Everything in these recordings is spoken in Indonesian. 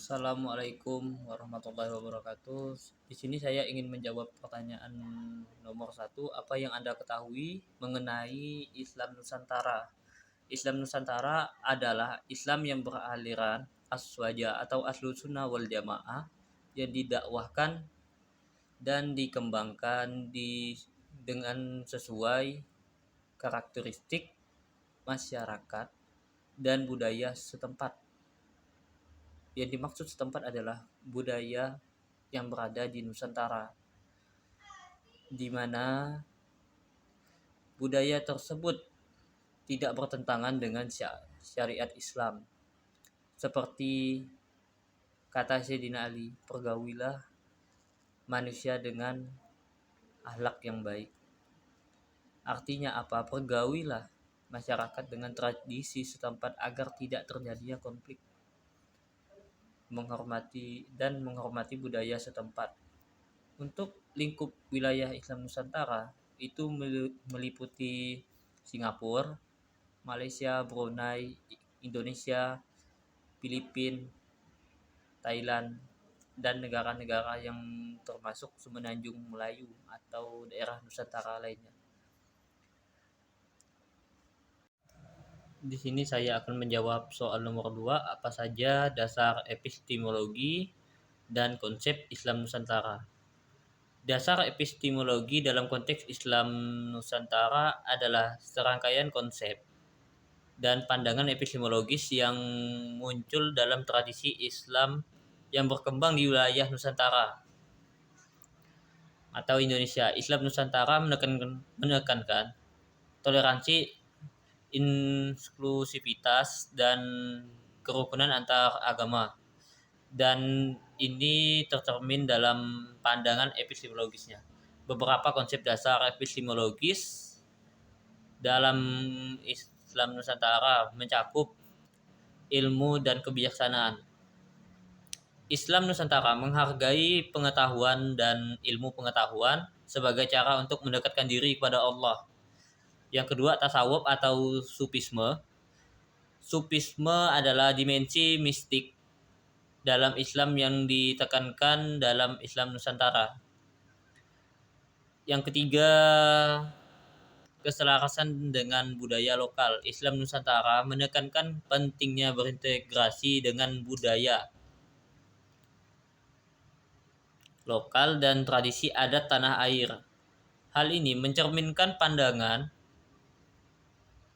Assalamualaikum warahmatullahi wabarakatuh. Di sini saya ingin menjawab pertanyaan nomor satu. Apa yang Anda ketahui mengenai Islam Nusantara? Islam Nusantara adalah Islam yang beraliran Aswaja atau Ahlus Sunnah wal Jamaah yang didakwahkan dan dikembangkan dengan sesuai karakteristik masyarakat dan budaya setempat. Yang dimaksud setempat adalah budaya yang berada di Nusantara, di mana budaya tersebut tidak bertentangan dengan syariat Islam. Seperti kata Sayyidina Ali, pergaulilah manusia dengan akhlak yang baik. Artinya apa? Pergaulilah masyarakat dengan tradisi setempat agar tidak terjadinya konflik, menghormati budaya setempat. Untuk lingkup wilayah Islam Nusantara itu meliputi Singapura, Malaysia, Brunei, Indonesia, Filipina, Thailand, dan negara-negara yang termasuk Semenanjung Melayu atau daerah Nusantara lainnya. Di sini saya akan menjawab soal nomor 2, apa saja dasar epistemologi dan konsep Islam Nusantara. Dasar epistemologi dalam konteks Islam Nusantara adalah serangkaian konsep dan pandangan epistemologis yang muncul dalam tradisi Islam yang berkembang di wilayah Nusantara atau Indonesia. Islam Nusantara menekankan toleransi, inklusivitas, dan kerukunan antar agama. Dan ini tercermin dalam pandangan epistemologisnya. Beberapa konsep dasar epistemologis dalam Islam Nusantara mencakup ilmu dan kebijaksanaan. Islam Nusantara menghargai pengetahuan dan ilmu pengetahuan sebagai cara untuk mendekatkan diri kepada Allah. Yang kedua, tasawuf atau sufisme. Sufisme adalah dimensi mistik dalam Islam yang ditekankan dalam Islam Nusantara. Yang ketiga, keselarasan dengan budaya lokal. Islam Nusantara menekankan pentingnya berintegrasi dengan budaya lokal dan tradisi adat tanah air. Hal ini mencerminkan pandangan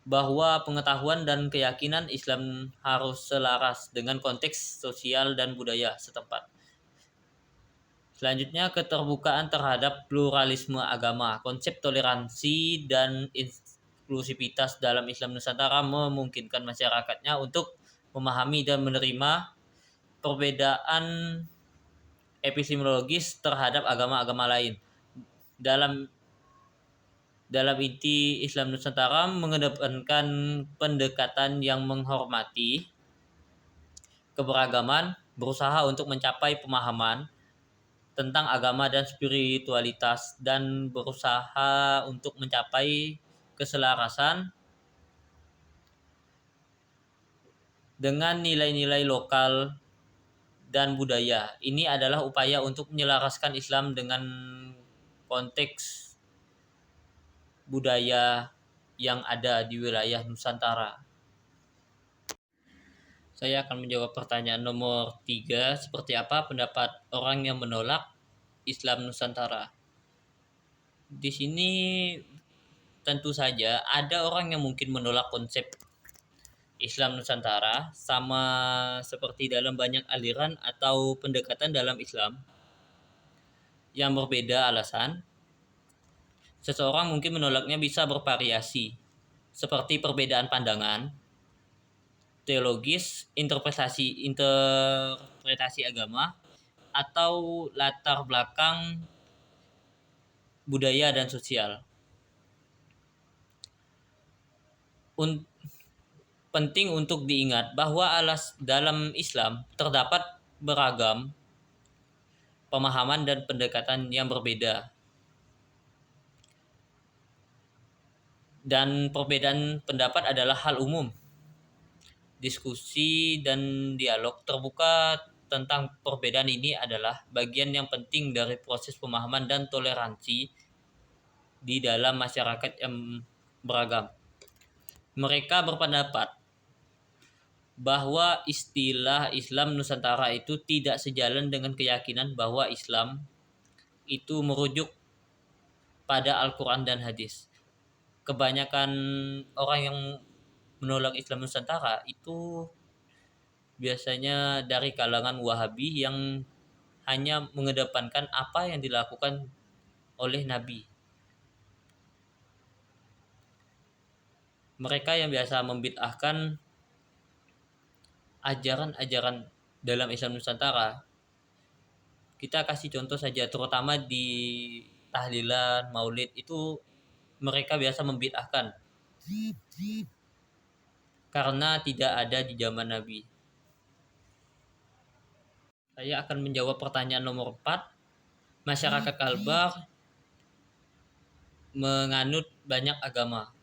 bahwa pengetahuan dan keyakinan Islam harus selaras dengan konteks sosial dan budaya setempat. Selanjutnya, keterbukaan terhadap pluralisme agama. Konsep toleransi dan inklusivitas dalam Islam Nusantara memungkinkan masyarakatnya untuk memahami dan menerima perbedaan epistemologis terhadap agama-agama lain. Dalam inti, Islam Nusantara mengedepankan pendekatan yang menghormati keberagaman, berusaha untuk mencapai pemahaman tentang agama dan spiritualitas, dan berusaha untuk mencapai keselarasan dengan nilai-nilai lokal dan budaya. Ini adalah upaya untuk menyelaraskan Islam dengan konteks budaya yang ada di wilayah Nusantara. Saya akan menjawab pertanyaan nomor 3. Seperti apa pendapat orang yang menolak Islam Nusantara? Di sini tentu saja ada orang yang mungkin menolak konsep Islam Nusantara, sama seperti dalam banyak aliran atau pendekatan dalam Islam yang berbeda alasan. Seseorang mungkin menolaknya bisa bervariasi, seperti perbedaan pandangan, teologis, interpretasi agama, atau latar belakang budaya dan sosial. Penting untuk diingat bahwa dalam Islam terdapat beragam pemahaman dan pendekatan yang berbeda. Dan perbedaan pendapat adalah hal umum. Diskusi dan dialog terbuka tentang perbedaan ini adalah bagian yang penting dari proses pemahaman dan toleransi di dalam masyarakat yang beragam. Mereka berpendapat bahwa istilah Islam Nusantara itu tidak sejalan dengan keyakinan bahwa Islam itu merujuk pada Al-Quran dan hadis. Kebanyakan orang yang menolak Islam Nusantara itu biasanya dari kalangan Wahabi yang hanya mengedepankan apa yang dilakukan oleh Nabi. Mereka yang biasa membid'ahkan ajaran-ajaran dalam Islam Nusantara. Kita kasih contoh saja, terutama di tahlilan, maulid, itu mereka biasa membid'ahkan karena tidak ada di zaman Nabi. Saya akan menjawab pertanyaan nomor 4. Masyarakat Kalbar menganut banyak agama.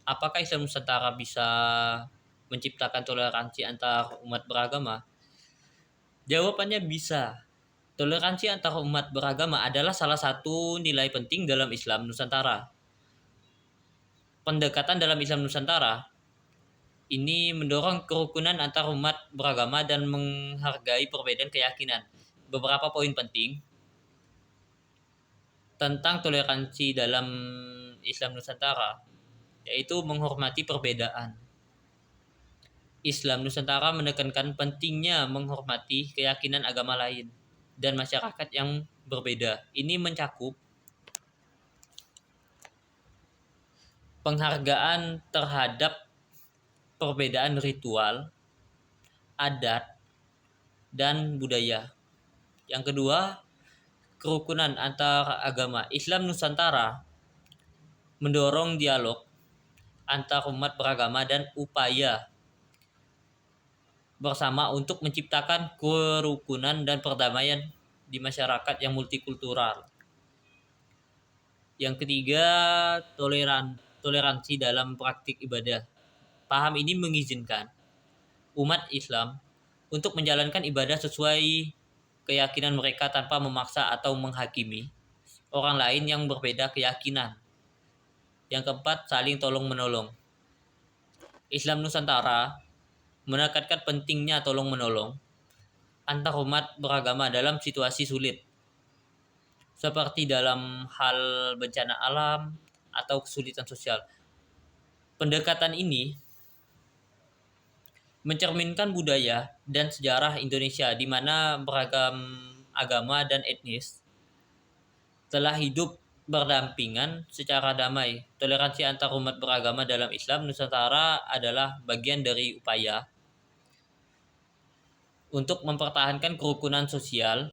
Apakah Islam Nusantara bisa menciptakan toleransi antar umat beragama? Jawabannya bisa. Toleransi antar umat beragama adalah salah satu nilai penting dalam Islam Nusantara. Pendekatan dalam Islam Nusantara ini mendorong kerukunan antar umat beragama dan menghargai perbedaan keyakinan. Beberapa poin penting tentang toleransi dalam Islam Nusantara, yaitu menghormati perbedaan. Islam Nusantara menekankan pentingnya menghormati keyakinan agama lain dan masyarakat yang berbeda. Ini mencakup penghargaan terhadap perbedaan ritual, adat, dan budaya. Yang kedua, kerukunan antar agama. Islam Nusantara mendorong dialog antar umat beragama dan upaya bersama untuk menciptakan kerukunan dan perdamaian di masyarakat yang multikultural. Yang ketiga, toleransi dalam praktik ibadah. Paham ini mengizinkan umat Islam untuk menjalankan ibadah sesuai keyakinan mereka tanpa memaksa atau menghakimi orang lain yang berbeda keyakinan. Yang keempat, saling tolong-menolong. Islam Nusantara menekankan pentingnya tolong-menolong antar umat beragama dalam situasi sulit, seperti dalam hal bencana alam atau kesulitan sosial. Pendekatan ini mencerminkan budaya dan sejarah Indonesia di mana beragam agama dan etnis telah hidup berdampingan secara damai. Toleransi antar umat beragama dalam Islam Nusantara adalah bagian dari upaya untuk mempertahankan kerukunan sosial